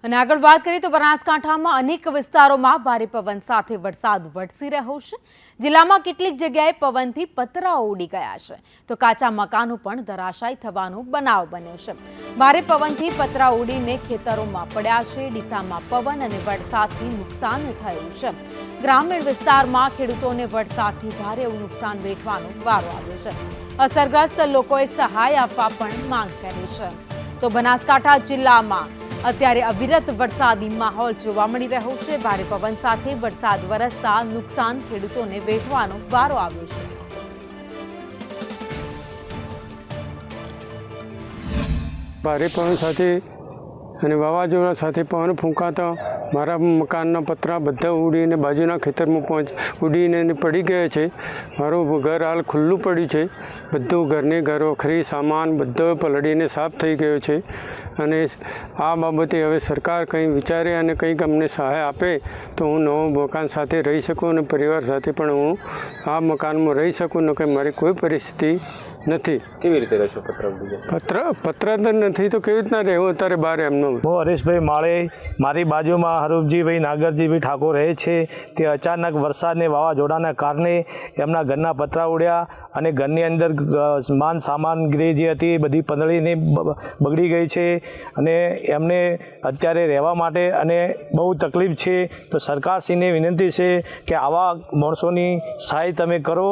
અને આગળ વાત કરીએ તો બનાસકાંઠામાં અનેક વિસ્તારોમાં ભારે પવન સાથે વરસાદ વરસી રહ્યો છે। જિલ્લામાં કેટલીક જગ્યાએ પવનથી પતરાઓ ઉડી ગયા છે તો કાચા મકાનો પણ ધરાશાયી થવાનો બનાવ બન્યો છે। ભારે પવનથી પતરા ઉડીને ખેતરોમાં પડ્યા છે। ડીસામાં પવન અને વરસાદથી નુકસાન થયું છે। ગ્રામીણ વિસ્તારમાં ખેડૂતોને વરસાદથી ભારે નુકસાન વેઠવાનો વારો આવ્યો છે। અસરગ્રસ્ત લોકોએ સહાય આપવા પણ માંગ કરી છે। તો બનાસકાંઠા જિલ્લામાં અત્યારે અવિરત વરસાદી માહોલ જોવા મળી રહ્યો છે। ભારે પવન સાથે વરસાદ વરસતા નુકસાન ખેડૂતોને વેઠવાનો વારો આવ્યો છે। ભારે પવન સાથે અને વાવાઝોડા સાથે પવન ફૂંકાતા મારા મકાનના પતરા બધા ઉડીને બાજુના ખેતરમાં ઉડીને પડી ગયા છે। મારું ઘર હાલ ખુલ્લું પડ્યું છે। બધું ઘર વખરી સામાન બધો પલળીને સાફ થઈ ગયો છે અને આ બાબતે હવે સરકાર કંઈ વિચારે અને કંઈક અમને સહાય આપે તો હું નવું મકાન સાથે રહી શકું અને પરિવાર સાથે પણ હું આ મકાનમાં રહી શકું ન કે મારી કોઈ પરિસ્થિતિ નથી। કેવી રીતે રહેશો? પત્ર તો નથી તો કેવી રીતના રહેવું અત્યારે બહાર એમનો? હું હરેશભાઈ માળે, મારી બાજુમાં હરૂપજીભાઈ નાગરજીભાઈ ઠાકોર રહે છે। તે અચાનક વરસાદને વાવાઝોડાના કારણે એમના ઘરના પતરા ઉડ્યા અને ઘરની અંદર સામગ્રી જે હતી એ બધી પલળીને બગડી ગઈ છે અને એમને અત્યારે રહેવા માટે અને બહુ તકલીફ છે। તો સરકારશ્રીને વિનંતી છે કે આવા માણસોની સહાય તમે કરો।